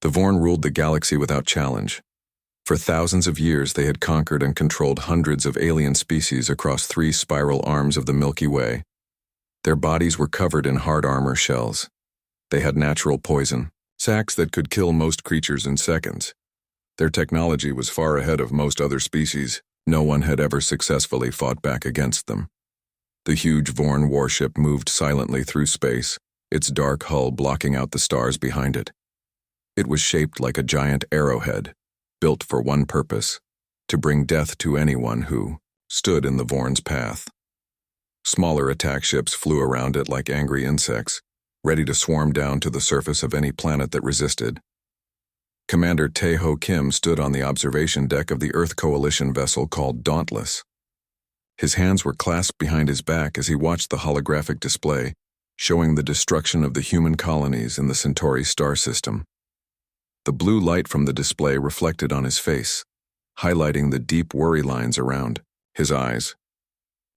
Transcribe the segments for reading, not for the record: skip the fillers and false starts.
The Vorn ruled the galaxy without challenge. For thousands of years, they had conquered and controlled hundreds of alien species across 3 spiral arms of the Milky Way. Their bodies were covered in hard armor shells. They had natural poison, sacs that could kill most creatures in seconds. Their technology was far ahead of most other species. No one had ever successfully fought back against them. The huge Vorn warship moved silently through space, its dark hull blocking out the stars behind it. It was shaped like a giant arrowhead, built for one purpose: to bring death to anyone who stood in the Vorn's path. Smaller attack ships flew around it like angry insects, ready to swarm down to the surface of any planet that resisted. Commander Tae-ho Kim stood on the observation deck of the Earth Coalition vessel called Dauntless. His hands were clasped behind his back as he watched the holographic display, showing the destruction of the human colonies in the Centauri star system. The blue light from the display reflected on his face, highlighting the deep worry lines around his eyes.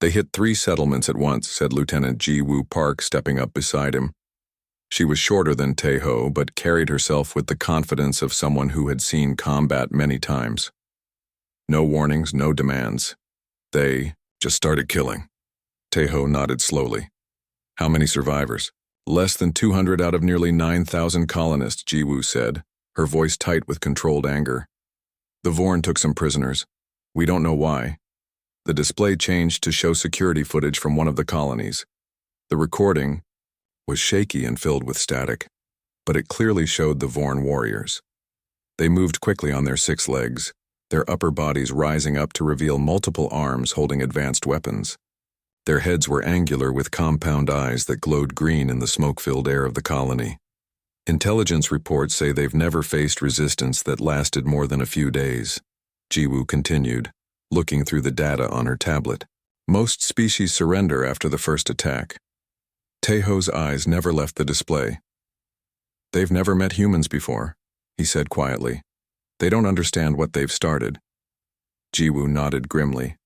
"They hit 3 settlements at once," said Lieutenant Ji-woo Park, stepping up beside him. She was shorter than Tae-ho, but carried herself with the confidence of someone who had seen combat many times. "No warnings, no demands. They just started killing." Tae-ho nodded slowly. "How many survivors?" "Less than 200 out of nearly 9,000 colonists," Ji-woo said, her voice tight with controlled anger. "The Vorn took some prisoners. We don't know why." The display changed to show security footage from one of the colonies. The recording was shaky and filled with static, but it clearly showed the Vorn warriors. They moved quickly on their 6 legs, their upper bodies rising up to reveal multiple arms holding advanced weapons. Their heads were angular with compound eyes that glowed green in the smoke-filled air of the colony. Intelligence reports say they've never faced resistance that lasted more than a few days. Ji-woo continued, looking through the data on her tablet. "Most species surrender after the first attack." Tae-ho's eyes never left the display. "They've never met humans before," he said quietly. "They don't understand what they've started." Ji-woo nodded grimly.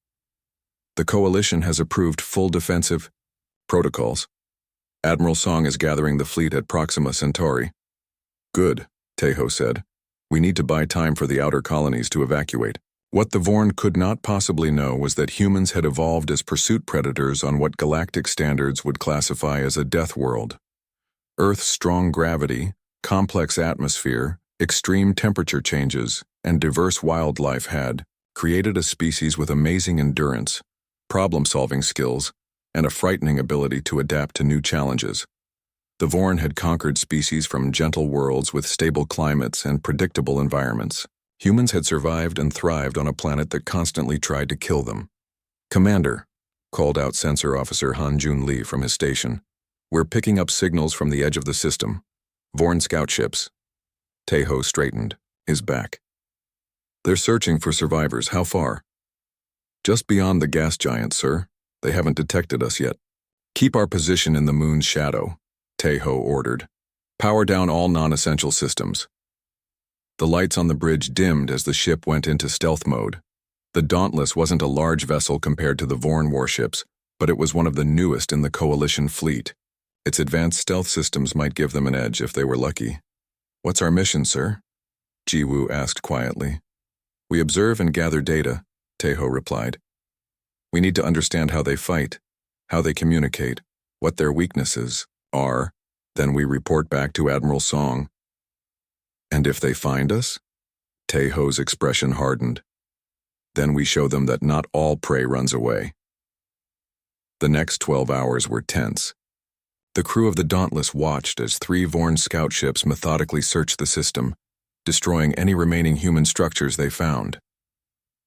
"The Coalition has approved full defensive protocols. Admiral Song is gathering the fleet at Proxima Centauri." "Good," Tae-ho said. "We need to buy time for the outer colonies to evacuate." What the Vorn could not possibly know was that humans had evolved as pursuit predators on what galactic standards would classify as a death world. Earth's strong gravity, complex atmosphere, extreme temperature changes, and diverse wildlife had created a species with amazing endurance, problem-solving skills, and a frightening ability to adapt to new challenges. The Vorn had conquered species from gentle worlds with stable climates and predictable environments. Humans had survived and thrived on a planet that constantly tried to kill them. "Commander," called out Sensor Officer Han Jun Lee from his station, "we're picking up signals from the edge of the system. Vorn scout ships." Tae-ho straightened, his back. "They're searching for survivors. How far?" "Just beyond the gas giant, sir. They haven't detected us yet." "Keep our position in the moon's shadow," Tae-ho ordered. "Power down all non-essential systems." The lights on the bridge dimmed as the ship went into stealth mode. The Dauntless wasn't a large vessel compared to the Vorn warships, but it was one of the newest in the Coalition fleet. Its advanced stealth systems might give them an edge if they were lucky. "What's our mission, sir?" Ji-woo asked quietly. "We observe and gather data," Tae-ho replied. "We need to understand how they fight, how they communicate, what their weaknesses are. Then we report back to Admiral Song." "And if they find us?" Tae-ho's expression hardened. "Then we show them that not all prey runs away." The next 12 hours were tense. The crew of the Dauntless watched as 3 Vorn scout ships methodically searched the system, destroying any remaining human structures they found.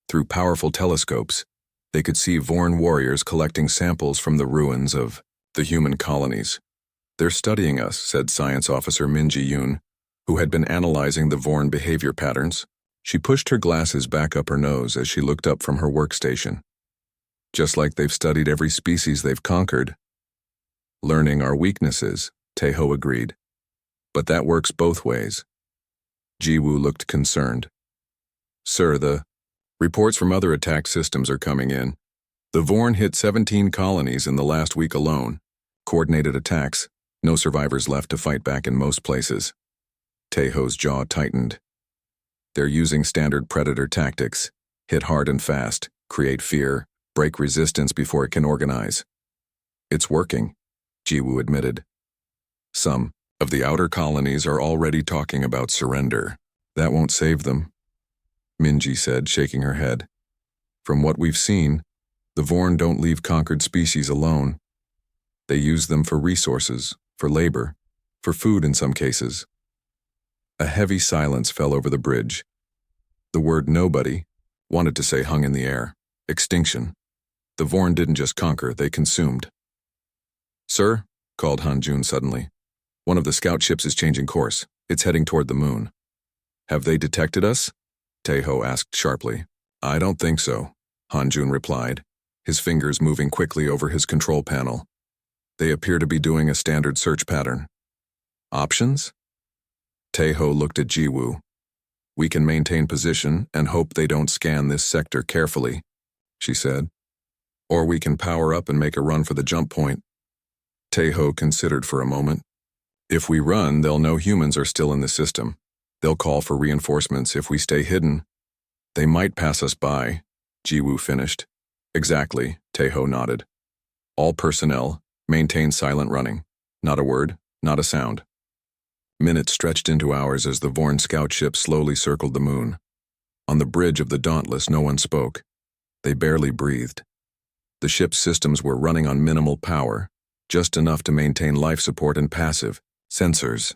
Through powerful telescopes, they could see Vorn warriors collecting samples from the ruins of the human colonies. "They're studying us," said Science Officer Min Ji-yoon, who had been analyzing the Vorn behavior patterns. She pushed her glasses back up her nose as she looked up from her workstation. "Just like they've studied every species they've conquered." "Learning our weaknesses," Tae-ho agreed. "But that works both ways." Ji-woo looked concerned. "Sir, the reports from other attack systems are coming in. The Vorn hit 17 colonies in the last week alone. Coordinated attacks, no survivors left to fight back in most places." Taeho's jaw tightened. They're using standard predator tactics. Hit hard and fast, create fear, break resistance before it can organize. It's working, Jiwoo admitted. Some of the outer colonies are already talking about surrender. That won't save them, Minji said, shaking her head. From what we've seen, the Vorn don't leave conquered species alone. They use them for resources, for labor, for food in some cases. A heavy silence fell over the bridge. The word nobody wanted to say hung in the air. Extinction. The Vorn didn't just conquer, they consumed. Sir, called Hanjun suddenly. One of the scout ships is changing course. It's heading toward the moon. Have they detected us? Taeho asked sharply. I don't think so, Hanjun replied, his fingers moving quickly over his control panel. They appear to be doing a standard search pattern. Options? Taeho looked at Jiwoo. We can maintain position and hope they don't scan this sector carefully, she said. Or we can power up and make a run for the jump point. Taeho considered for a moment. If we run, they'll know humans are still in the system. They'll call for reinforcements if we stay hidden. They might pass us by, Jiwoo finished. Exactly, Taeho nodded. All personnel, maintain silent running. Not a word, not a sound. Minutes stretched into hours as the Vorn scout ship slowly circled the moon. On the bridge of the Dauntless, no one spoke. They barely breathed. The ship's systems were running on minimal power, just enough to maintain life support and passive sensors.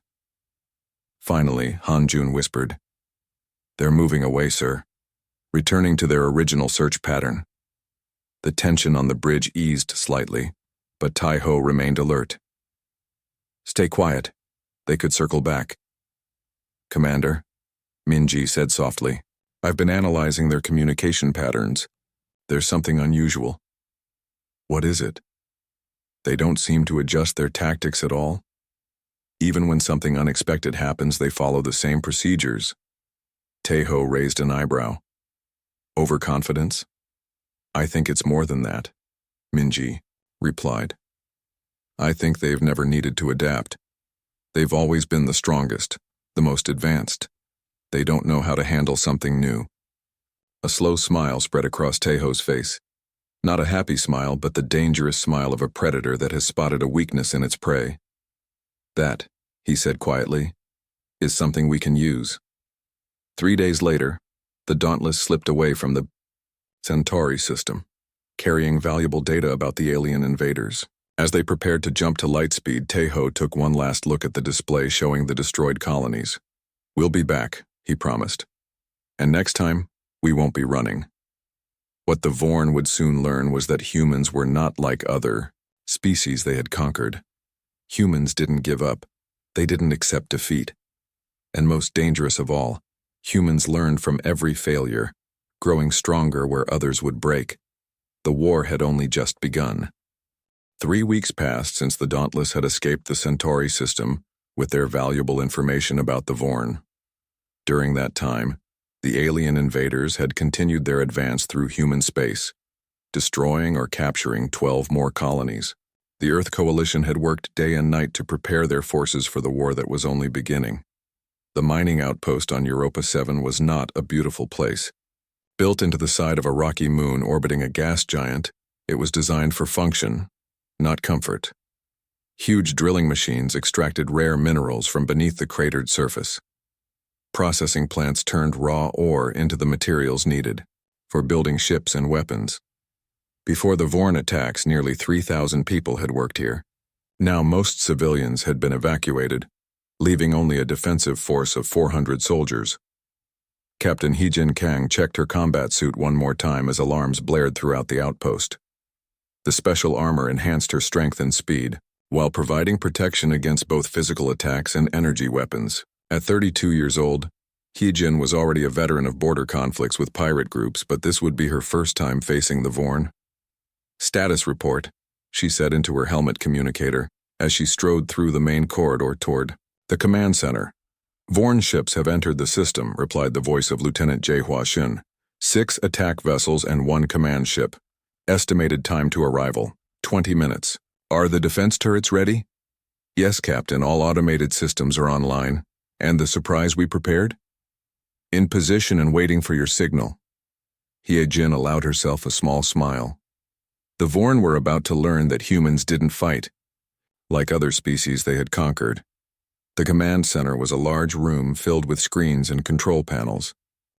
Finally, Hanjun whispered, They're moving away, sir, returning to their original search pattern. The tension on the bridge eased slightly, but Taeho remained alert. Stay quiet. They could circle back. Commander, Minji said softly, I've been analyzing their communication patterns. There's something unusual. What is it? They don't seem to adjust their tactics at all. Even when something unexpected happens, they follow the same procedures. Taeho raised an eyebrow. Overconfidence? I think it's more than that, Minji replied. I think they've never needed to adapt. They've always been the strongest, the most advanced. They don't know how to handle something new. A slow smile spread across Taeho's face. Not a happy smile, but the dangerous smile of a predator that has spotted a weakness in its prey. That, he said quietly, is something we can use. 3 days later, the Dauntless slipped away from the Centauri system, carrying valuable data about the alien invaders. As they prepared to jump to light speed, Taeho took one last look at the display showing the destroyed colonies. We'll be back, he promised. And next time, we won't be running. What the Vorn would soon learn was that humans were not like other species they had conquered. Humans didn't give up. They didn't accept defeat. And most dangerous of all, humans learned from every failure, growing stronger where others would break. The war had only just begun. 3 weeks passed since the Dauntless had escaped the Centauri system with their valuable information about the Vorn. During that time, the alien invaders had continued their advance through human space, destroying or capturing 12 more colonies. The Earth Coalition had worked day and night to prepare their forces for the war that was only beginning. The mining outpost on Europa 7 was not a beautiful place. Built into the side of a rocky moon orbiting a gas giant, it was designed for function, not comfort. Huge drilling machines extracted rare minerals from beneath the cratered surface. Processing plants turned raw ore into the materials needed for building ships and weapons. Before the Vorn attacks, nearly 3,000 people had worked here. Now most civilians had been evacuated, leaving only a defensive force of 400 soldiers. Captain Heejin Kang checked her combat suit one more time as alarms blared throughout the outpost. The special armor enhanced her strength and speed, while providing protection against both physical attacks and energy weapons. At 32 years old, Heejin was already a veteran of border conflicts with pirate groups, but this would be her first time facing the Vorn. Status report, she said into her helmet communicator as she strode through the main corridor toward the command center. Vorn ships have entered the system, replied the voice of Lieutenant Jaehua Shin. 6 attack vessels and 1 command ship. Estimated time to arrival, 20 minutes. Are the defense turrets ready? Yes, Captain, all automated systems are online. And the surprise we prepared? In position and waiting for your signal. Hye-jin allowed herself a small smile. The Vorn were about to learn that humans didn't fight, like other species they had conquered. The command center was a large room filled with screens and control panels.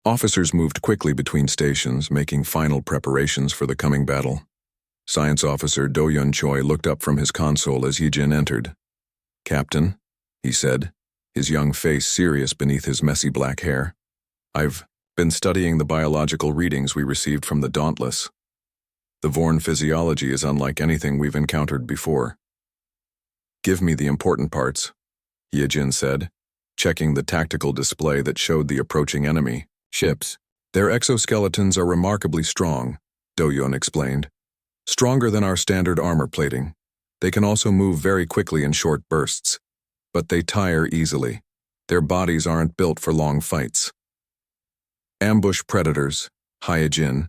Officers moved quickly between stations, making final preparations for the coming battle. Science Officer Do-yun Choi looked up from his console as Hye-jin entered. "Captain," he said, his young face serious beneath his messy black hair. "I've been studying the biological readings we received from the Dauntless. The Vorn physiology is unlike anything we've encountered before." "Give me the important parts," Hye-jin said, checking the tactical display that showed the approaching enemy ships. "Their exoskeletons are remarkably strong," Do-yun explained. "Stronger than our standard armor plating. They can also move very quickly in short bursts, but they tire easily. Their bodies aren't built for long fights." "Ambush predators," Hye-jin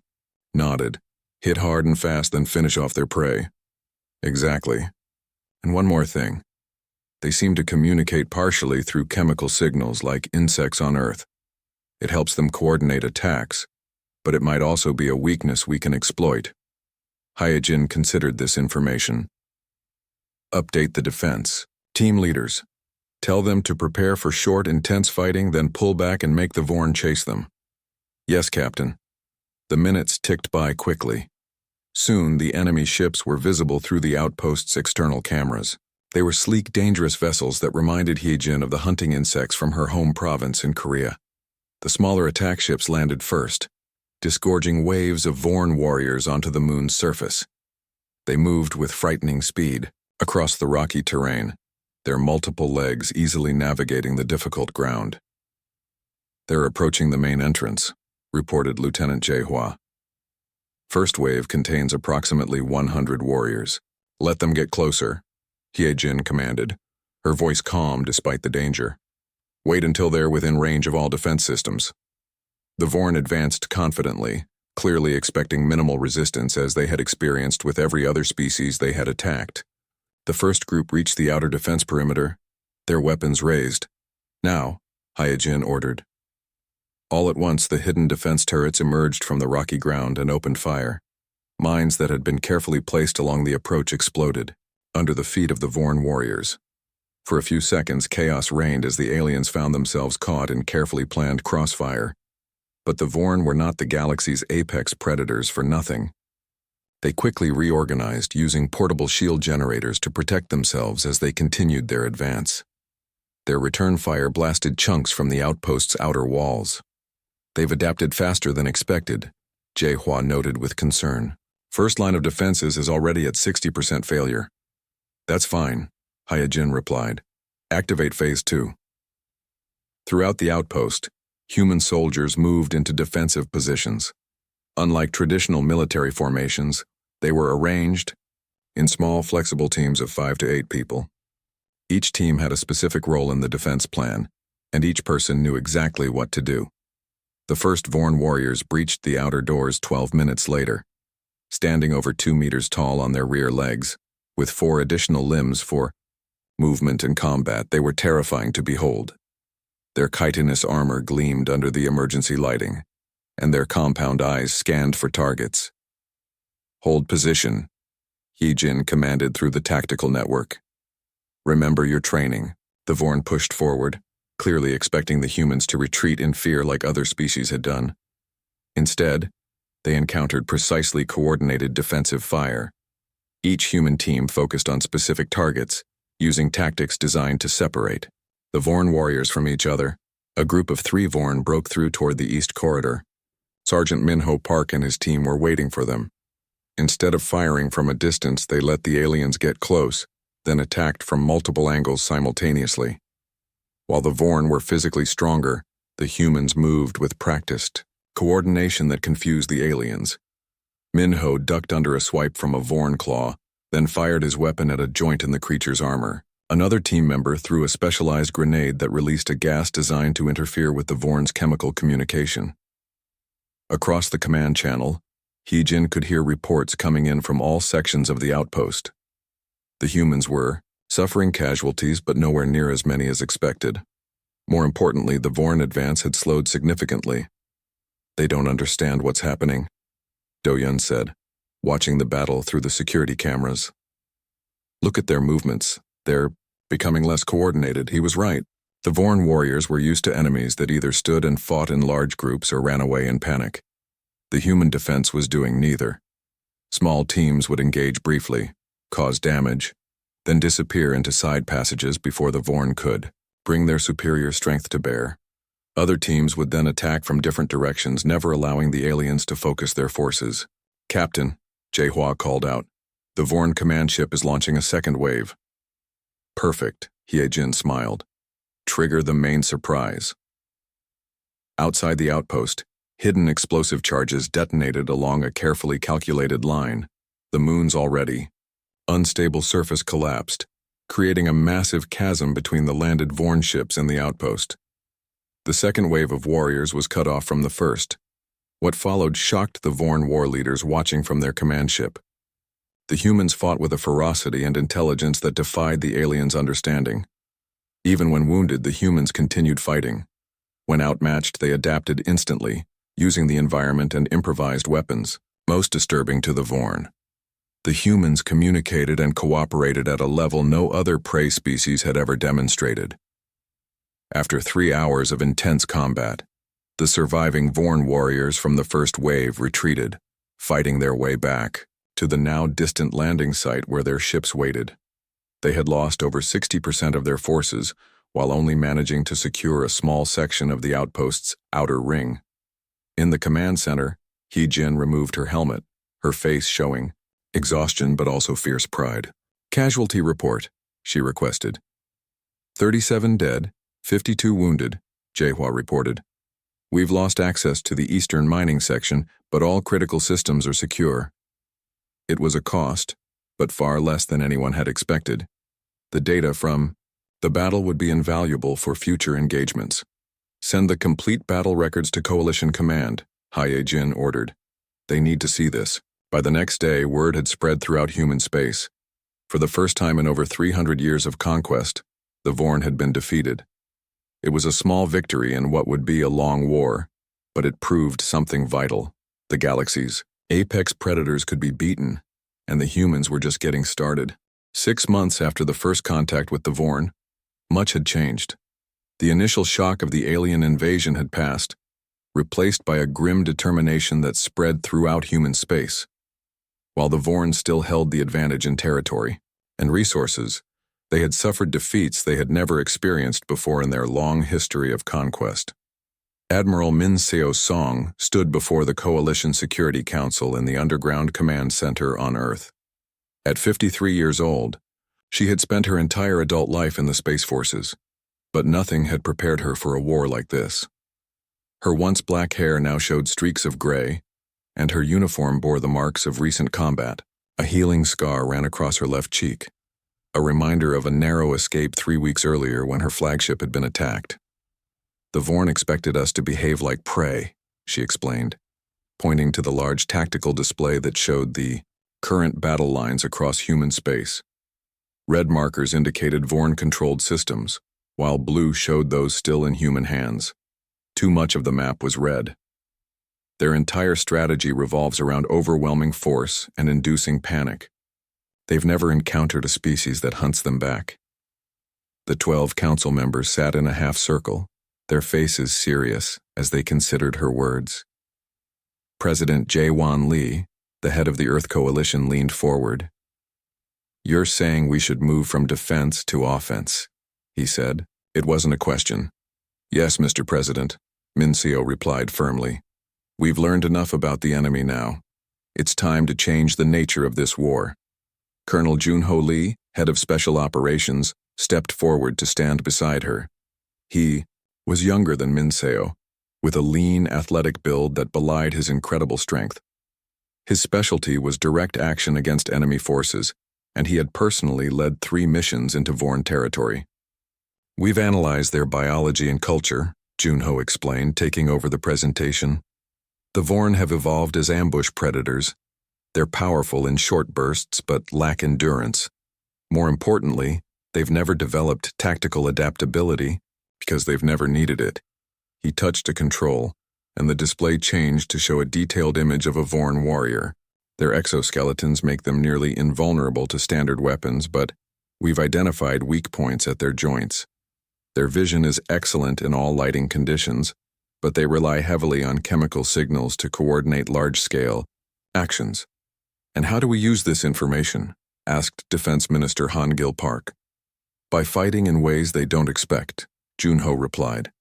nodded. "Hit hard and fast, then finish off their prey." "Exactly. And one more thing. They seem to communicate partially through chemical signals like insects on Earth. It helps them coordinate attacks, but it might also be a weakness we can exploit." Hye-jin considered this information. "Update the defense. Team leaders. Tell them to prepare for short, intense fighting, then pull back and make the Vorn chase them." "Yes, Captain." The minutes ticked by quickly. Soon, the enemy ships were visible through the outpost's external cameras. They were sleek, dangerous vessels that reminded Hye-jin of the hunting insects from her home province in Korea. The smaller attack ships landed first, disgorging waves of Vorn warriors onto the moon's surface. They moved with frightening speed across the rocky terrain, their multiple legs easily navigating the difficult ground. "They're approaching the main entrance," reported Lieutenant Jae-hwa. "First wave contains approximately 100 warriors. Let them get closer," Hye-jin commanded, her voice calm despite the danger. "Wait until they're within range of all defense systems." The Vorn advanced confidently, clearly expecting minimal resistance as they had experienced with every other species they had attacked. The first group reached the outer defense perimeter, their weapons raised. "Now," Hye-jin ordered. All at once, the hidden defense turrets emerged from the rocky ground and opened fire. Mines that had been carefully placed along the approach exploded, under the feet of the Vorn warriors. For a few seconds, chaos reigned as the aliens found themselves caught in carefully planned crossfire. But the Vorn were not the galaxy's apex predators for nothing. They quickly reorganized, using portable shield generators to protect themselves as they continued their advance. Their return fire blasted chunks from the outpost's outer walls. "They've adapted faster than expected," Jae-hwa noted with concern. "First line of defenses is already at 60% failure." "That's fine," Hye-jin replied. "Activate Phase 2. Throughout the outpost, human soldiers moved into defensive positions. Unlike traditional military formations, they were arranged in small, flexible teams of 5 to 8 people. Each team had a specific role in the defense plan, and each person knew exactly what to do. The first Vorn warriors breached the outer doors 12 minutes later, standing over 2 meters tall on their rear legs, with 4 additional limbs for movement and combat. They were terrifying to behold. Their chitinous armor gleamed under the emergency lighting, and their compound eyes scanned for targets. "Hold position," Hye-jin commanded through the tactical network. "Remember your training." The Vorn pushed forward, clearly expecting the humans to retreat in fear like other species had done. Instead, they encountered precisely coordinated defensive fire. Each human team focused on specific targets, using tactics designed to separate the Vorn warriors from each other. A group of 3 Vorn broke through toward the east corridor. Sergeant Minho Park and his team were waiting for them. Instead of firing from a distance, they let the aliens get close, then attacked from multiple angles simultaneously. While the Vorn were physically stronger, the humans moved with practiced coordination that confused the aliens. Minho ducked under a swipe from a Vorn claw, then fired his weapon at a joint in the creature's armor. Another team member threw a specialized grenade that released a gas designed to interfere with the Vorn's chemical communication. Across the command channel, Hye-jin could hear reports coming in from all sections of the outpost. The humans were suffering casualties, but nowhere near as many as expected. More importantly, the Vorn advance had slowed significantly. They don't understand what's happening, Do-Yun said, watching the battle through the security cameras. Look at their movements. They're becoming less coordinated. He was right. The Vorn warriors were used to enemies that either stood and fought in large groups or ran away in panic. The human defense was doing neither. Small teams would engage briefly, cause damage, then disappear into side passages before the Vorn could bring their superior strength to bear. Other teams would then attack from different directions, never allowing the aliens to focus their forces. Captain, HFY called out, the Vorn command ship is launching a second wave. Perfect, Hye-Jin smiled. Trigger the main surprise. Outside the outpost, hidden explosive charges detonated along a carefully calculated line. The moon's already unstable surface collapsed, creating a massive chasm between the landed Vorn ships and the outpost. The second wave of warriors was cut off from the first. What followed shocked the Vorn war leaders watching from their command ship. The humans fought with a ferocity and intelligence that defied the aliens' understanding. Even when wounded, the humans continued fighting. When outmatched, they adapted instantly, using the environment and improvised weapons. Most disturbing to the Vorn, the humans communicated and cooperated at a level no other prey species had ever demonstrated. After 3 hours of intense combat, the surviving Vorn warriors from the first wave retreated, fighting their way back to the now distant landing site where their ships waited. They had lost over 60% of their forces while only managing to secure a small section of the outpost's outer ring. In the command center, Hye-Jin removed her helmet, her face showing exhaustion but also fierce pride. Casualty report, she requested. 37 dead, 52 wounded, HFY reported. We've lost access to the eastern mining section, but all critical systems are secure. It was a cost, but far less than anyone had expected. The data from the battle would be invaluable for future engagements. Send the complete battle records to Coalition Command, Hye-Jin ordered. They need to see this. By the next day, word had spread throughout human space. For the first time in over 300 years of conquest, the Vorn had been defeated. It was a small victory in what would be a long war, but it proved something vital. The galaxy's apex predators could be beaten, and the humans were just getting started. 6 months after the first contact with the Vorn, much had changed. The initial shock of the alien invasion had passed, replaced by a grim determination that spread throughout human space. While the Vorn still held the advantage in territory and resources, they had suffered defeats they had never experienced before in their long history of conquest. Admiral Min Seo-song stood before the Coalition Security Council in the underground command center on Earth. At 53 years old, she had spent her entire adult life in the Space Forces, but nothing had prepared her for a war like this. Her once black hair now showed streaks of gray, and her uniform bore the marks of recent combat. A healing scar ran across her left cheek, a reminder of a narrow escape 3 weeks earlier when her flagship had been attacked. The Vorn expected us to behave like prey, she explained, pointing to the large tactical display that showed the current battle lines across human space. Red markers indicated Vorn-controlled systems, while blue showed those still in human hands. Too much of the map was red. Their entire strategy revolves around overwhelming force and inducing panic. They've never encountered a species that hunts them back. The 12 council members sat in a half-circle, their faces serious as they considered her words. President Jae-Won Lee, the head of the Earth Coalition, leaned forward. "You're saying we should move from defense to offense," he said. It wasn't a question. "Yes, Mr. President," Min Seo replied firmly. "We've learned enough about the enemy now. It's time to change the nature of this war." Colonel Junho Lee, head of Special Operations, stepped forward to stand beside her. He was younger than Min Seo, with a lean, athletic build that belied his incredible strength. His specialty was direct action against enemy forces, and he had personally led 3 missions into Vorn territory. "We've analyzed their biology and culture," Junho explained, taking over the presentation. "The Vorn have evolved as ambush predators. They're powerful in short bursts but lack endurance. More importantly, they've never developed tactical adaptability, because they've never needed it. He touched a control, and the display changed to show a detailed image of a Vorn warrior. Their exoskeletons make them nearly invulnerable to standard weapons, but we've identified weak points at their joints. Their vision is excellent in all lighting conditions, but they rely heavily on chemical signals to coordinate large-scale actions. And how do we use this information? Asked Defense Minister Han-Gil Park. By fighting in ways they don't expect, Junho replied.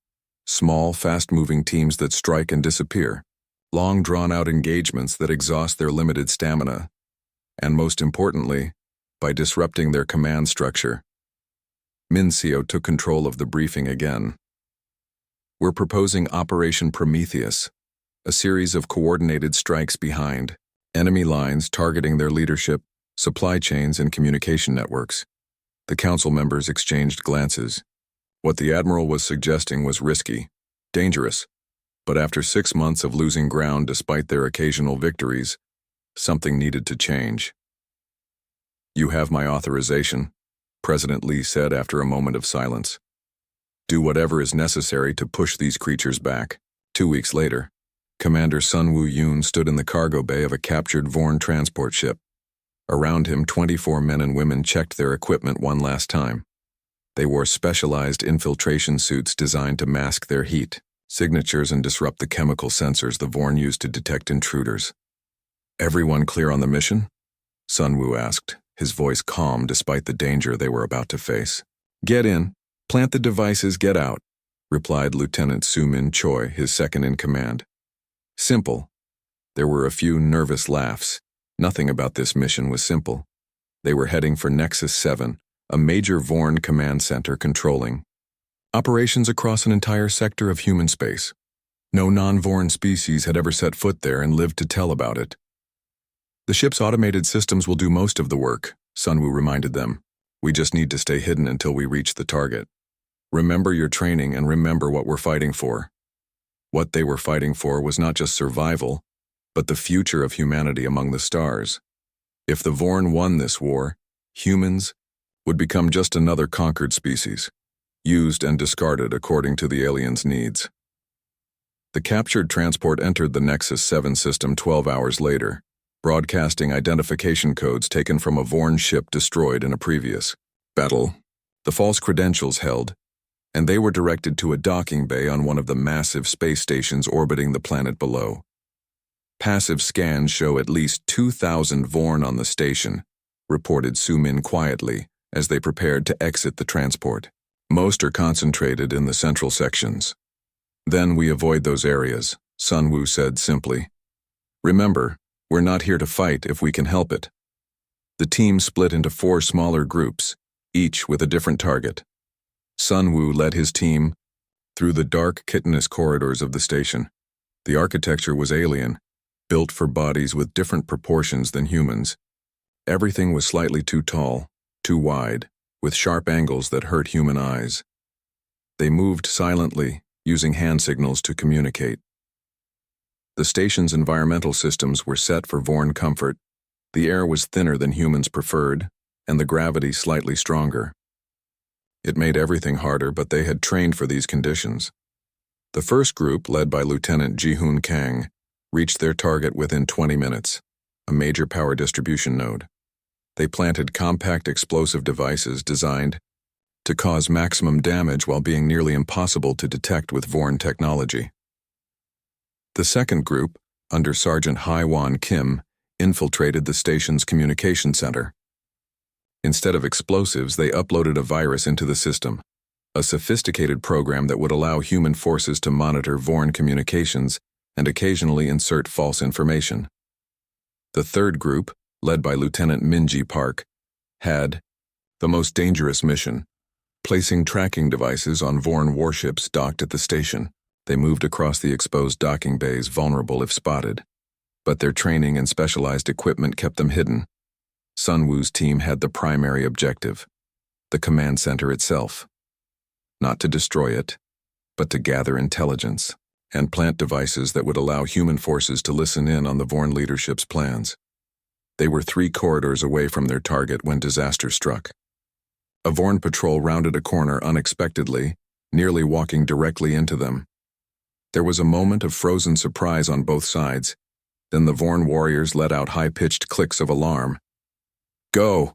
Small, fast-moving teams that strike and disappear, long drawn-out engagements that exhaust their limited stamina, and most importantly, by disrupting their command structure. Min Seo took control of the briefing again. We're proposing Operation Prometheus, a series of coordinated strikes behind enemy lines targeting their leadership, supply chains, and communication networks. The council members exchanged glances. What the admiral was suggesting was risky, dangerous, but after 6 months of losing ground despite their occasional victories, something needed to change. You have my authorization, President Lee said after a moment of silence. Do whatever is necessary to push these creatures back. 2 weeks later, Commander Sun Woo-yoon stood in the cargo bay of a captured Vorn transport ship. Around him, 24 men and women checked their equipment one last time. They wore specialized infiltration suits designed to mask their heat signatures and disrupt the chemical sensors the Vorn used to detect intruders. Everyone clear on the mission? Sun Woo asked, his voice calm despite the danger they were about to face. Get in, plant the devices, get out, replied Lieutenant Soo-min Choi, his second-in-command. Simple. There were a few nervous laughs. Nothing about this mission was simple. They were heading for Nexus 7, a major Vorn command center controlling operations across an entire sector of human space. No non-Vorn species had ever set foot there and lived to tell about it. The ship's automated systems will do most of the work, Sun Woo reminded them. We just need to stay hidden until we reach the target. Remember your training and remember what we're fighting for. What they were fighting for was not just survival, but the future of humanity among the stars. If the Vorn won this war, humans would become just another conquered species, used and discarded according to the aliens' needs. The captured transport entered the Nexus 7 system 12 hours later, broadcasting identification codes taken from a Vorn ship destroyed in a previous battle. The false credentials held, and they were directed to a docking bay on one of the massive space stations orbiting the planet below. Passive scans show at least 2,000 Vorn on the station, reported Soo-min quietly as they prepared to exit the transport. Most are concentrated in the central sections. Then we avoid those areas, Sun Woo said simply. Remember, we're not here to fight if we can help it. The team split into 4 smaller groups, each with a different target. Sun Woo led his team through the dark, chitinous corridors of the station. The architecture was alien, built for bodies with different proportions than humans. Everything was slightly too tall, too wide, with sharp angles that hurt human eyes. They moved silently, using hand signals to communicate. The station's environmental systems were set for Vorn comfort. The air was thinner than humans preferred, and the gravity slightly stronger. It made everything harder, but they had trained for these conditions. The first group, led by Lieutenant Ji-hoon Kang, reached their target within 20 minutes, a major power distribution node. They planted compact explosive devices designed to cause maximum damage while being nearly impossible to detect with Vorn technology. The second group, under Sergeant Hai-Wan Kim, infiltrated the station's communication center. Instead of explosives, they uploaded a virus into the system, a sophisticated program that would allow human forces to monitor Vorn communications and occasionally insert false information. The third group, led by Lieutenant Min-ji Park, had the most dangerous mission, placing tracking devices on Vorn warships docked at the station. They moved across the exposed docking bays, vulnerable if spotted, but their training and specialized equipment kept them hidden. Sun Woo's team had the primary objective, the command center itself. Not to destroy it, but to gather intelligence and plant devices that would allow human forces to listen in on the Vorn leadership's plans. They were 3 corridors away from their target when disaster struck. A Vorn patrol rounded a corner unexpectedly, nearly walking directly into them. There was a moment of frozen surprise on both sides. Then the Vorn warriors let out high-pitched clicks of alarm. "Go!"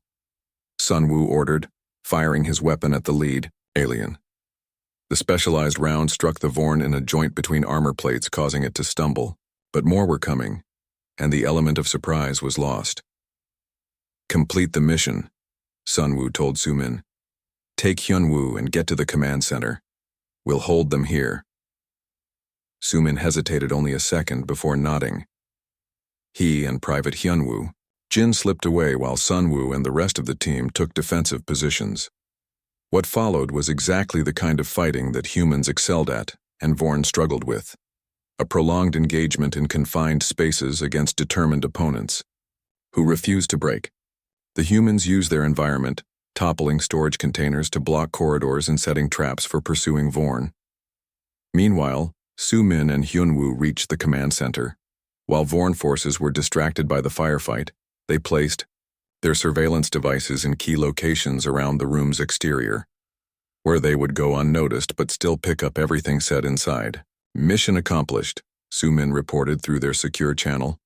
Sun Wu ordered, firing his weapon at the lead alien. The specialized round struck the Vorn in a joint between armor plates, causing it to stumble. But more were coming, and the element of surprise was lost. "Complete the mission," Sun Wu told Sumin. "Take Hyun Woo and get to the command center. We'll hold them here." Sumin hesitated only a second before nodding. He and Private Hyun Woo, Jin slipped away while Sun Wu and the rest of the team took defensive positions. What followed was exactly the kind of fighting that humans excelled at and Vorn struggled with. A prolonged engagement in confined spaces against determined opponents who refused to break. The humans used their environment, toppling storage containers to block corridors and setting traps for pursuing Vorn. Meanwhile, Su-min and Hyun-woo reached the command center. While Vorn forces were distracted by the firefight, they placed their surveillance devices in key locations around the room's exterior, where they would go unnoticed but still pick up everything said inside. "Mission accomplished," Su-min reported through their secure channel.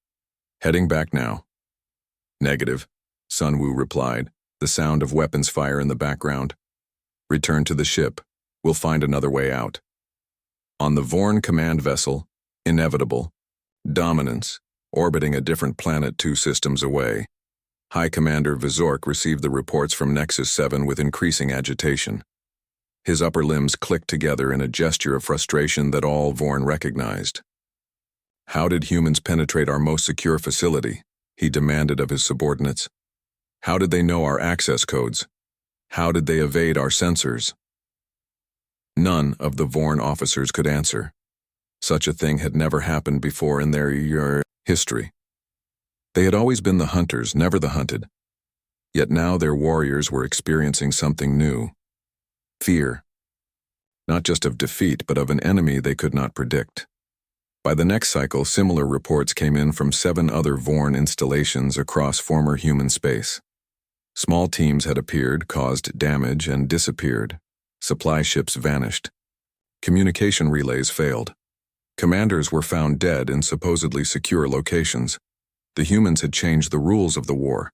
"Heading back now." "Negative," Sun Wu replied, the sound of weapons fire in the background. "Return to the ship. We'll find another way out." On the Vorn command vessel, Inevitable, Dominance, orbiting a different planet 2 systems away, High Commander Vizork received the reports from Nexus 7 with increasing agitation. His upper limbs clicked together in a gesture of frustration that all Vorn recognized. "How did humans penetrate our most secure facility?" he demanded of his subordinates. "How did they know our access codes? How did they evade our sensors?" None of the Vorn officers could answer. Such a thing had never happened before in their history. They had always been the hunters, never the hunted. Yet now their warriors were experiencing something new. Fear. Not just of defeat, but of an enemy they could not predict. By the next cycle, similar reports came in from 7 other Vorn installations across former human space. Small teams had appeared, caused damage, and disappeared. Supply ships vanished. Communication relays failed. Commanders were found dead in supposedly secure locations. The humans had changed the rules of the war.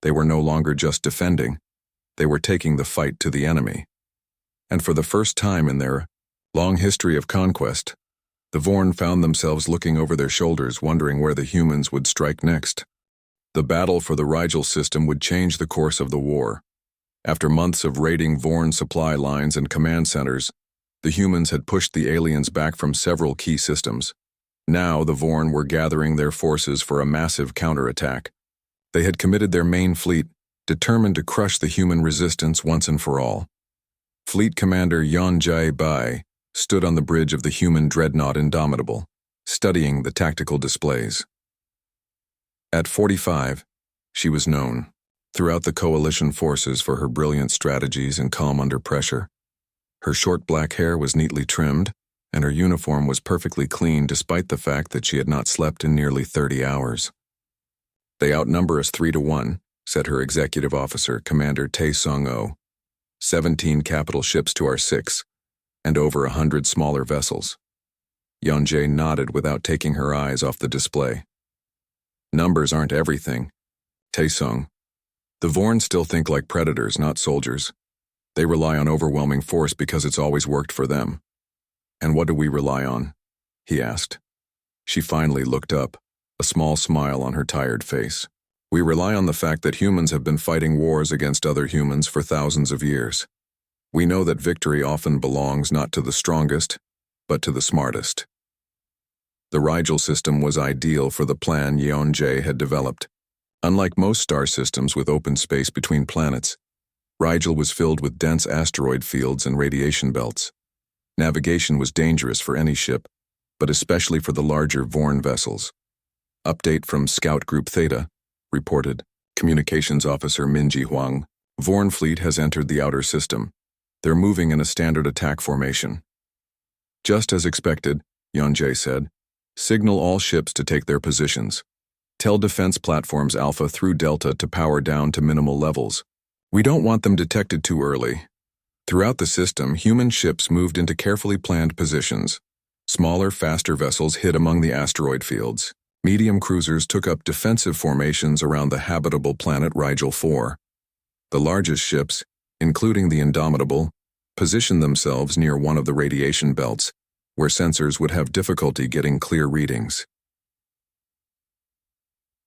They were no longer just defending. They were taking the fight to the enemy. And for the first time in their long history of conquest, the Vorn found themselves looking over their shoulders, wondering where the humans would strike next. The battle for the Rigel system would change the course of the war. After months of raiding Vorn supply lines and command centers, the humans had pushed the aliens back from several key systems. Now the Vorn were gathering their forces for a massive counterattack. They had committed their main fleet, determined to crush the human resistance once and for all. Fleet Commander Yeon Jae-bai stood on the bridge of the human dreadnought Indomitable, studying the tactical displays. At 45, she was known throughout the coalition forces for her brilliant strategies and calm under pressure. Her short black hair was neatly trimmed, and her uniform was perfectly clean despite the fact that she had not slept in nearly 30 hours. "They outnumber us 3-1, said her executive officer, Commander Tae Sung-oh. 17 capital ships to our 6, and over 100 smaller vessels. Yeon-jae nodded without taking her eyes off the display. "Numbers aren't everything, Tae-sung. The Vorn still think like predators, not soldiers. They rely on overwhelming force because it's always worked for them." "And what do we rely on?" he asked. She finally looked up, a small smile on her tired face. "We rely on the fact that humans have been fighting wars against other humans for thousands of years. We know that victory often belongs not to the strongest, but to the smartest." The Rigel system was ideal for the plan Yeon-jae had developed. Unlike most star systems with open space between planets, Rigel was filled with dense asteroid fields and radiation belts. Navigation was dangerous for any ship, but especially for the larger Vorn vessels. Update from Scout Group Theta reported, Communications Officer Minji Huang, "Vorn fleet has entered the outer system. They're moving in a standard attack formation." "Just as expected," Yeon-jae said. "Signal all ships to take their positions. Tell defense platforms Alpha through Delta to power down to minimal levels. We don't want them detected too early." Throughout the system, human ships moved into carefully planned positions. Smaller, faster vessels hid among the asteroid fields. Medium cruisers took up defensive formations around the habitable planet Rigel 4. The largest ships, including the Indomitable, positioned themselves near one of the radiation belts, where sensors would have difficulty getting clear readings.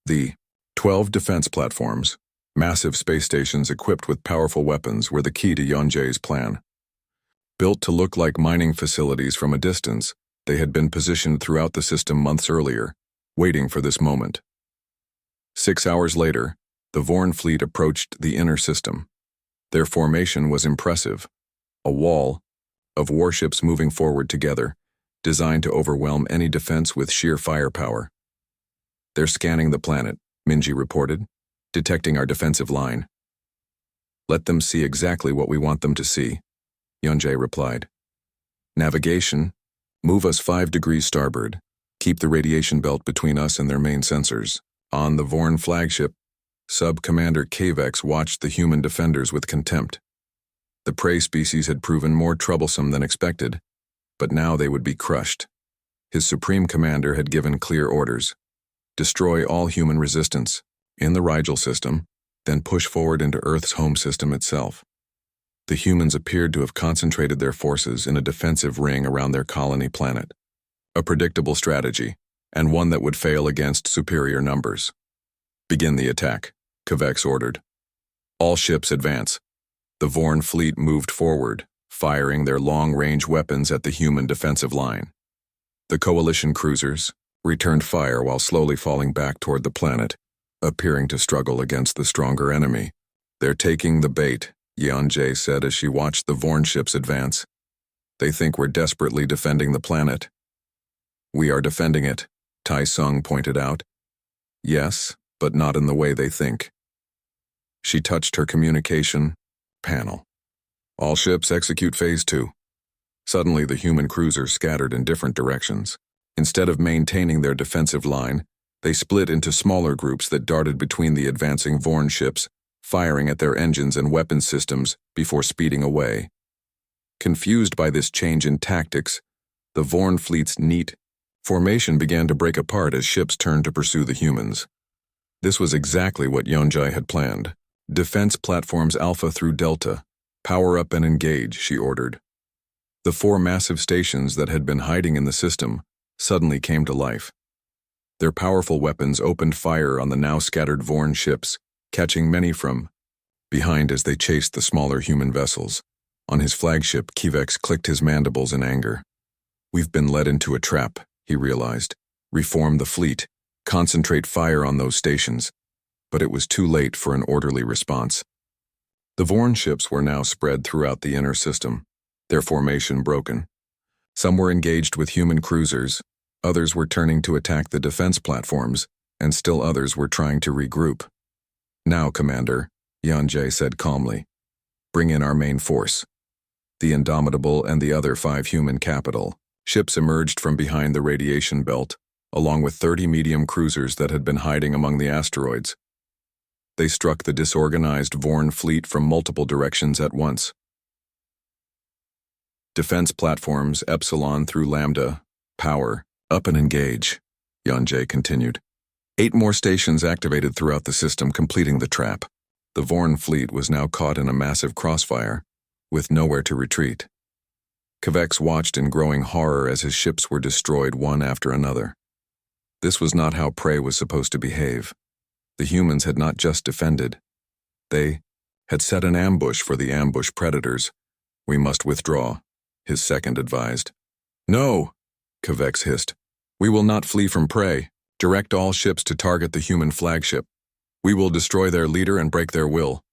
The 12 defense platforms, massive space stations equipped with powerful weapons, were the key to Yonje's plan. Built to look like mining facilities from a distance, they had been positioned throughout the system months earlier, waiting for this moment. 6 hours later, the Vorn fleet approached the inner system. Their formation was impressive, a wall of warships moving forward together, designed to overwhelm any defense with sheer firepower. "They're scanning the planet," Minji reported, "detecting our defensive line." "Let them see exactly what we want them to see," Yonje replied. "Navigation, move us 5 degrees starboard. Keep the radiation belt between us and their main sensors." On the Vorn flagship, Sub-Commander Kavex watched the human defenders with contempt. The prey species had proven more troublesome than expected, but now they would be crushed. His Supreme Commander had given clear orders: destroy all human resistance in the Rigel system, then push forward into Earth's home system itself. The humans appeared to have concentrated their forces in a defensive ring around their colony planet. A predictable strategy, and one that would fail against superior numbers. "Begin the attack," Kavex ordered. "All ships advance." The Vorn fleet moved forward, firing their long-range weapons at the human defensive line. The coalition cruisers returned fire while slowly falling back toward the planet, appearing to struggle against the stronger enemy. "They're taking the bait," Yeonjae said as she watched the Vorn ships advance. "They think we're desperately defending the planet." "We are defending it," Tai Sung pointed out. "Yes, but not in the way they think." She touched her communication panel. "All ships execute Phase 2. Suddenly the human cruisers scattered in different directions. Instead of maintaining their defensive line, they split into smaller groups that darted between the advancing Vorn ships, firing at their engines and weapons systems before speeding away. Confused by this change in tactics, the Vorn fleet's neat formation began to break apart as ships turned to pursue the humans. This was exactly what Yonjai had planned. "Defense platforms Alpha through Delta. Power up and engage," she ordered. The 4 massive stations that had been hiding in the system suddenly came to life. Their powerful weapons opened fire on the now scattered Vorn ships, catching many from behind as they chased the smaller human vessels. On his flagship, Kivex clicked his mandibles in anger. "We've been led into a trap," he realized. "Reform the fleet. Concentrate fire on those stations." But it was too late for an orderly response. The Vorn ships were now spread throughout the inner system, their formation broken. Some were engaged with human cruisers, others were turning to attack the defense platforms, and still others were trying to regroup. "Now, Commander," Yonjay said calmly, "bring in our main force." The Indomitable and the other 5 human capital ships emerged from behind the radiation belt, along with 30 medium cruisers that had been hiding among the asteroids. They struck the disorganized Vorn fleet from multiple directions at once. "Defense platforms Epsilon through Lambda, power, up and engage," Yonjay continued. 8 more stations activated throughout the system, completing the trap. The Vorn fleet was now caught in a massive crossfire, with nowhere to retreat. Kavex watched in growing horror as his ships were destroyed one after another. This was not how prey was supposed to behave. The humans had not just defended. They had set an ambush for the ambush predators. "We must withdraw," his second advised. "No," Kavex hissed. "We will not flee from prey. Direct all ships to target the human flagship. We will destroy their leader and break their will."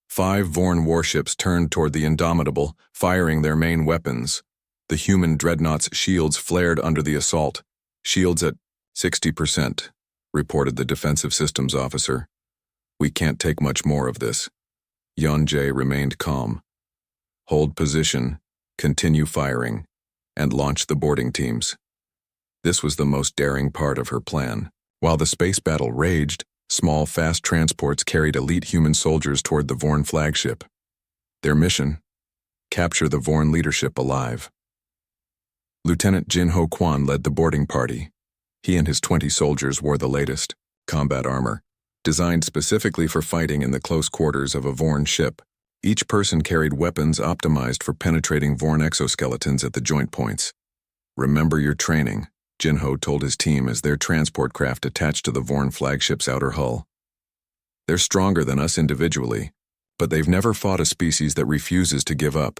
5 Vorn warships turned toward the Indomitable, firing their main weapons. The human dreadnought's shields flared under the assault. "Shields at 60%, reported the defensive systems officer. "We can't take much more of this." Yonjay remained calm. "Hold position, continue firing, and launch the boarding teams." This was the most daring part of her plan. While the space battle raged, small, fast transports carried elite human soldiers toward the Vorn flagship. Their mission? Capture the Vorn leadership alive. Lieutenant Jin-Ho Kwan led the boarding party. He and his 20 soldiers wore the latest combat armor, designed specifically for fighting in the close quarters of a Vorn ship. Each person carried weapons optimized for penetrating Vorn exoskeletons at the joint points. "Remember your training," Jin-Ho told his team as their transport craft attached to the Vorn flagship's outer hull. "They're stronger than us individually, but they've never fought a species that refuses to give up."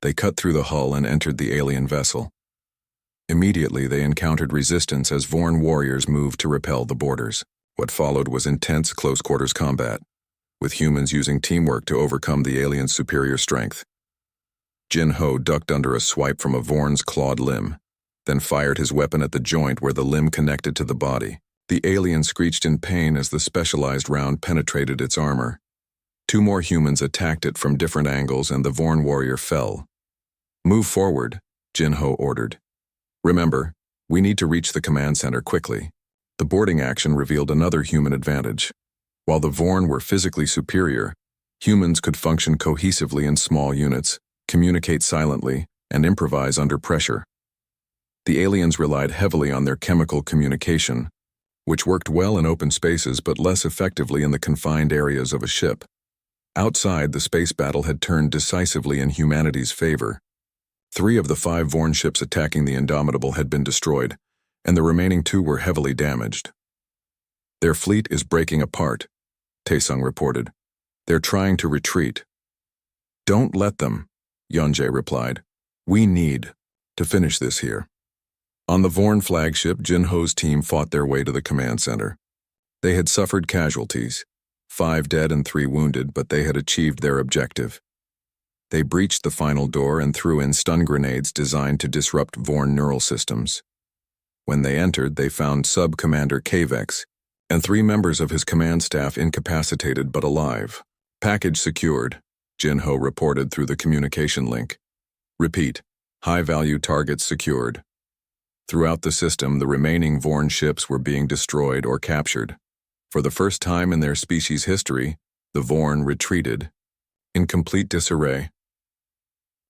They cut through the hull and entered the alien vessel. Immediately, they encountered resistance as Vorn warriors moved to repel the boarders. What followed was intense close-quarters combat, with humans using teamwork to overcome the aliens' superior strength. Jin-Ho ducked under a swipe from a Vorn's clawed limb, then fired his weapon at the joint where the limb connected to the body. The alien screeched in pain as the specialized round penetrated its armor. 2 more humans attacked it from different angles and the Vorn warrior fell. "Move forward," Jin-Ho ordered. "Remember, we need to reach the command center quickly." The boarding action revealed another human advantage. While the Vorn were physically superior, humans could function cohesively in small units, communicate silently, and improvise under pressure. The aliens relied heavily on their chemical communication, which worked well in open spaces but less effectively in the confined areas of a ship. Outside, the space battle had turned decisively in humanity's favor. 3 of the 5 Vorn ships attacking the Indomitable had been destroyed, and the remaining 2 were heavily damaged. "Their fleet is breaking apart," Taesung reported. "They're trying to retreat." "Don't let them," Yeonjae replied. "We need to finish this here." On the Vorn flagship, Jin-Ho's team fought their way to the command center. They had suffered casualties, 5 dead and 3 wounded, but they had achieved their objective. They breached the final door and threw in stun grenades designed to disrupt Vorn neural systems. When they entered, they found Sub-Commander Kavex and 3 members of his command staff incapacitated but alive. "Package secured," Jin-Ho reported through the communication link. "Repeat, high-value targets secured." Throughout the system, the remaining Vorn ships were being destroyed or captured. For the first time in their species' history, the Vorn retreated, in complete disarray.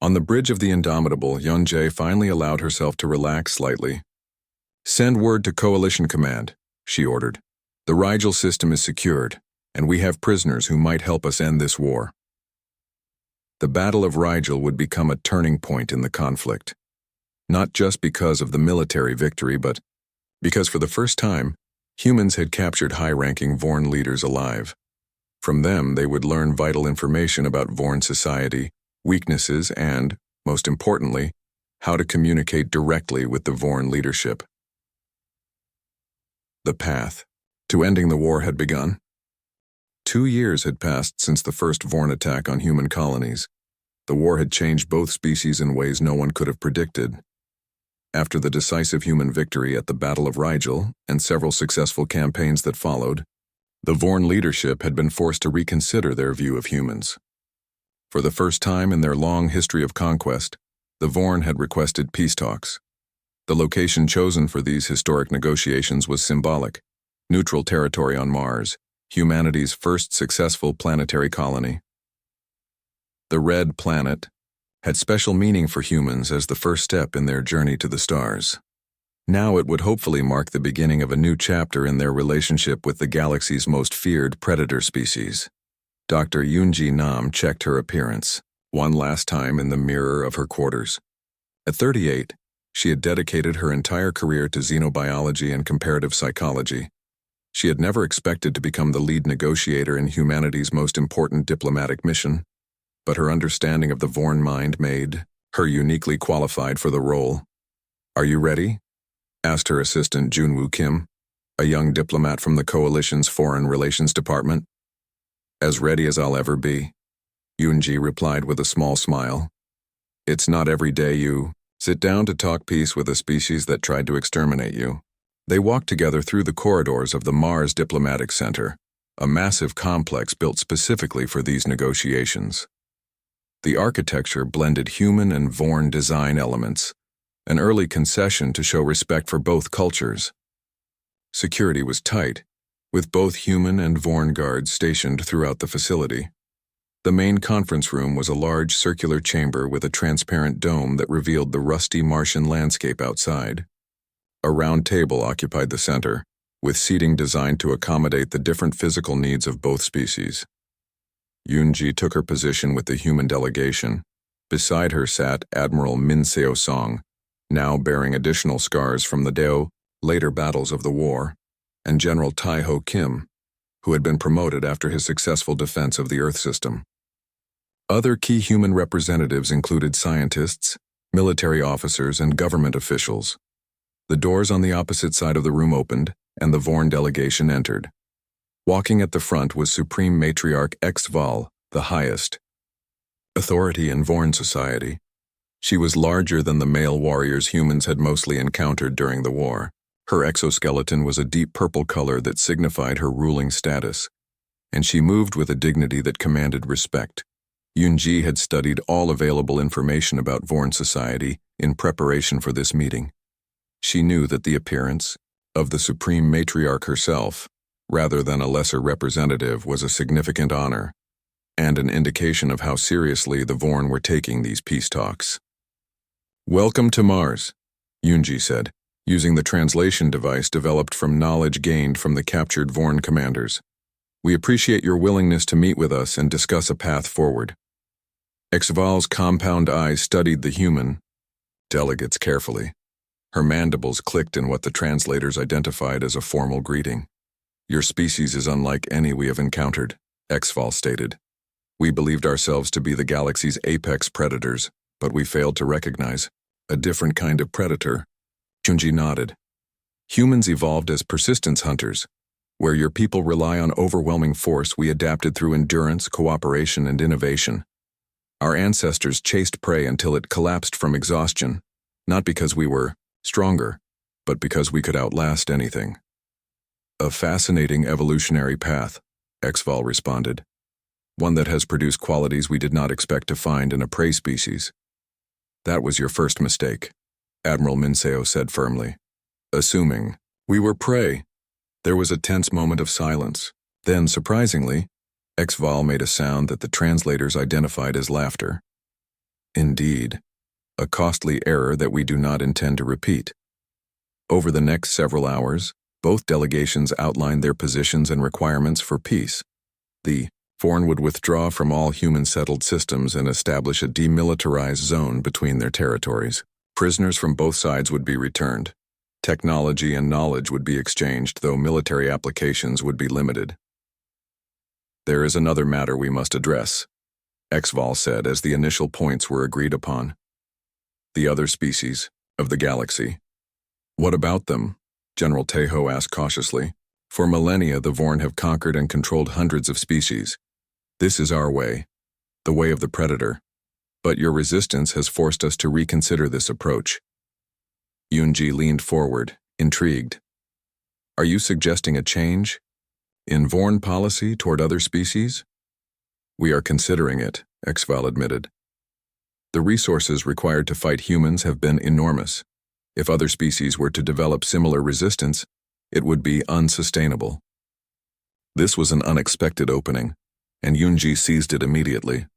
On the bridge of the Indomitable, Yeonjae finally allowed herself to relax slightly. "Send word to Coalition Command," she ordered. "The Rigel system is secured, and we have prisoners who might help us end this war." The Battle of Rigel would become a turning point in the conflict. Not just because of the military victory, but because for the first time, humans had captured high-ranking Vorn leaders alive. From them, they would learn vital information about Vorn society, weaknesses, and, most importantly, how to communicate directly with the Vorn leadership. The path to ending the war had begun. 2 years had passed since the first Vorn attack on human colonies. The war had changed both species in ways no one could have predicted. After the decisive human victory at the Battle of Rigel and several successful campaigns that followed, the Vorn leadership had been forced to reconsider their view of humans. For the first time in their long history of conquest, the Vorn had requested peace talks. The location chosen for these historic negotiations was symbolic: neutral territory on Mars, humanity's first successful planetary colony. The Red Planet had special meaning for humans as the first step in their journey to the stars. Now it would hopefully mark the beginning of a new chapter in their relationship with the galaxy's most feared predator species. Dr. Yoonji Nam checked her appearance, one last time in the mirror of her quarters. At 38, she had dedicated her entire career to xenobiology and comparative psychology. She had never expected to become the lead negotiator in humanity's most important diplomatic mission, but her understanding of the Vorn mind made her uniquely qualified for the role. "Are you ready?" asked her assistant Junwoo Kim, a young diplomat from the Coalition's Foreign Relations Department. "As ready as I'll ever be," Yoonji replied with a small smile. "It's not every day you sit down to talk peace with a species that tried to exterminate you." They walked together through the corridors of the Mars Diplomatic Center, a massive complex built specifically for these negotiations. The architecture blended human and Vorn design elements, an early concession to show respect for both cultures. Security was tight, with both human and Vorn guards stationed throughout the facility. The main conference room was a large circular chamber with a transparent dome that revealed the rusty Martian landscape outside. A round table occupied the center, with seating designed to accommodate the different physical needs of both species. Yunji took her position with the human delegation. Beside her sat Admiral Min Seo-song, now bearing additional scars from the later battles of the war, and General Tai-ho Kim, who had been promoted after his successful defense of the Earth system. Other key human representatives included scientists, military officers, and government officials. The doors on the opposite side of the room opened, and the Vorn delegation entered. Walking at the front was Supreme Matriarch HFY, the highest authority in Vorn society. She was larger than the male warriors humans had mostly encountered during the war. Her exoskeleton was a deep purple color that signified her ruling status, and she moved with a dignity that commanded respect. Yunji had studied all available information about Vorn society in preparation for this meeting. She knew that the appearance of the Supreme Matriarch herself, rather than a lesser representative, was a significant honor, and an indication of how seriously the Vorn were taking these peace talks. "Welcome to Mars," Yunji said, using the translation device developed from knowledge gained from the captured Vorn commanders. "We appreciate your willingness to meet with us and discuss a path forward." HFY's compound eyes studied the human delegates carefully. Her mandibles clicked in what the translators identified as a formal greeting. "Your species is unlike any we have encountered," HFY stated. "We believed ourselves to be the galaxy's apex predators, but we failed to recognize a different kind of predator." Yunji nodded. "Humans evolved as persistence hunters. Where your people rely on overwhelming force, we adapted through endurance, cooperation, and innovation. Our ancestors chased prey until it collapsed from exhaustion, not because we were stronger, but because we could outlast anything." "A fascinating evolutionary path," HFY responded. "One that has produced qualities we did not expect to find in a prey species." "That was your first mistake," Admiral Min Seo said firmly. "Assuming we were prey." There was a tense moment of silence. Then, surprisingly, HFY made a sound that the translators identified as laughter. "Indeed, a costly error that we do not intend to repeat." Over the next several hours, both delegations outlined their positions and requirements for peace. The Vorn would withdraw from all human-settled systems and establish a demilitarized zone between their territories. Prisoners from both sides would be returned. Technology and knowledge would be exchanged, though military applications would be limited. "There is another matter we must address," HFY said as the initial points were agreed upon. "The other species of the galaxy." "What about them?" General Tai-ho asked cautiously. "For millennia, the Vorn have conquered and controlled hundreds of species. This is our way, the way of the predator. But your resistance has forced us to reconsider this approach." Yunji leaned forward, intrigued. "Are you suggesting a change in Vorn policy toward other species?" "We are considering it," HFY admitted. "The resources required to fight humans have been enormous. If other species were to develop similar resistance, it would be unsustainable." This was an unexpected opening, and Yunji seized it immediately.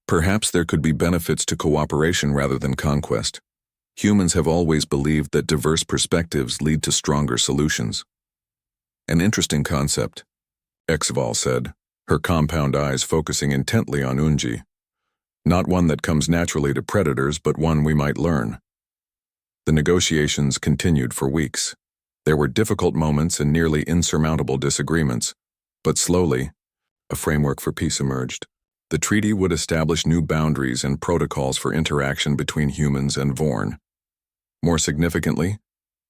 Perhaps there could be benefits to cooperation rather than conquest. Humans have always believed that diverse perspectives lead to stronger solutions. "An interesting concept," HFY said, her compound eyes focusing intently on Yunji. "Not one that comes naturally to predators, but one we might learn." The negotiations continued for weeks. There were difficult moments and nearly insurmountable disagreements, but slowly, a framework for peace emerged. The treaty would establish new boundaries and protocols for interaction between humans and Vorn. More significantly,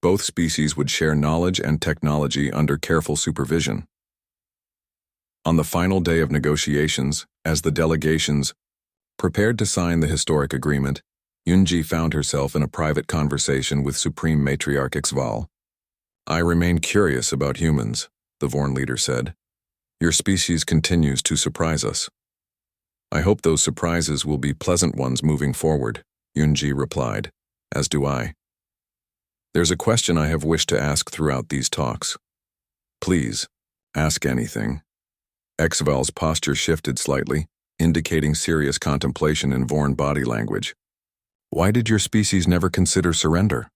both species would share knowledge and technology under careful supervision. On the final day of negotiations, as the delegations prepared to sign the historic agreement, Yunji found herself in a private conversation with Supreme Matriarch HFY. "I remain curious about humans," the Vorn leader said. "Your species continues to surprise us." "I hope those surprises will be pleasant ones moving forward," Yunji replied, "as do I. There's a question I have wished to ask throughout these talks." "Please, ask anything." HFY's posture shifted slightly, indicating serious contemplation in Vorn body language. Why did your species never consider surrender?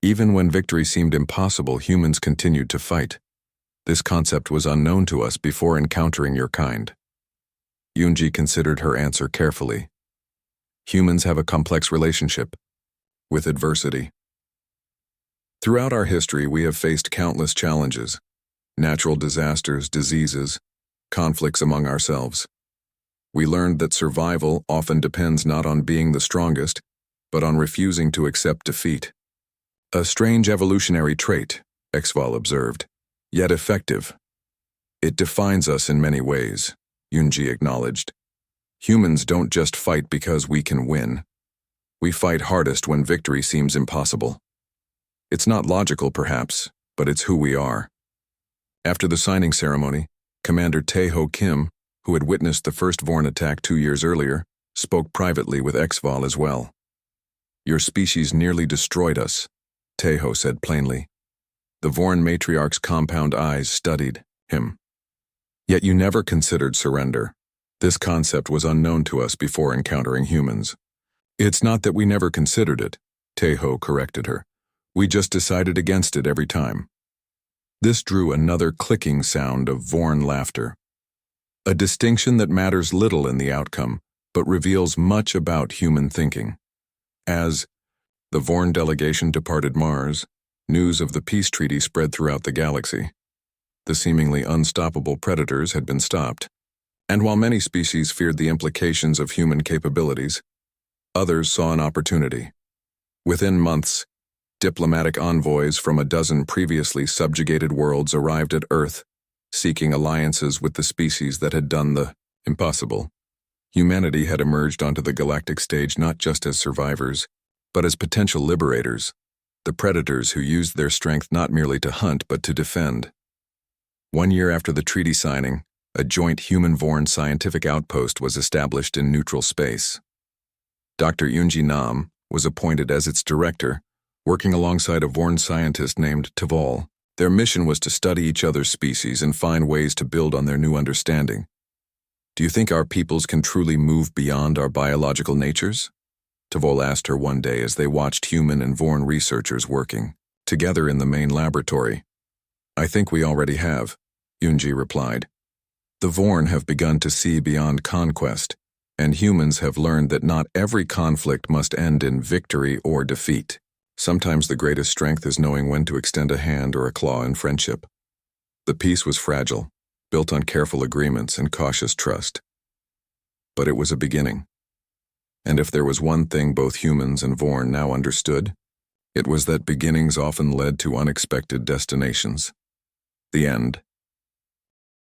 Even when victory seemed impossible, humans continued to fight. This concept was unknown to us before encountering your kind. Yunji considered her answer carefully. Humans have a complex relationship with adversity. Throughout our history, we have faced countless challenges: natural disasters, diseases, conflicts among ourselves. We learned that survival often depends not on being the strongest, but on refusing to accept defeat. A strange evolutionary trait, HFY observed, yet effective. It defines us in many ways, Yunji acknowledged. Humans don't just fight because we can win. We fight hardest when victory seems impossible. It's not logical, perhaps, but it's who we are. After the signing ceremony, Commander Tae-ho Kim, who had witnessed the first Vorn attack 2 years earlier, spoke privately with HFY as well. Your species nearly destroyed us, Tae-ho said plainly. The Vorn matriarch's compound eyes studied him. Yet you never considered surrender. This concept was unknown to us before encountering humans. It's not that we never considered it, Tae-ho corrected her. We just decided against it every time. This drew another clicking sound of Vorn laughter. A distinction that matters little in the outcome, but reveals much about human thinking. As the Vorn delegation departed Mars, news of the peace treaty spread throughout the galaxy. The seemingly unstoppable predators had been stopped, and while many species feared the implications of human capabilities, others saw an opportunity. Within months, diplomatic envoys from a dozen previously subjugated worlds arrived at Earth, seeking alliances with the species that had done the impossible. Humanity had emerged onto the galactic stage not just as survivors, but as potential liberators, the predators who used their strength not merely to hunt but to defend. 1 year after the treaty signing, a joint human-Vorn scientific outpost was established in neutral space. Dr. Yunji Nam was appointed as its director, working alongside a Vorn scientist named Tvol. Their mission was to study each other's species and find ways to build on their new understanding. Do you think our peoples can truly move beyond our biological natures? Tvol asked her one day as they watched human and Vorn researchers working together in the main laboratory. I think we already have, Yunji replied. The Vorn have begun to see beyond conquest, and humans have learned that not every conflict must end in victory or defeat. Sometimes the greatest strength is knowing when to extend a hand or a claw in friendship. The peace was fragile, built on careful agreements and cautious trust. But it was a beginning. And if there was one thing both humans and Vorn now understood, it was that beginnings often led to unexpected destinations. The end.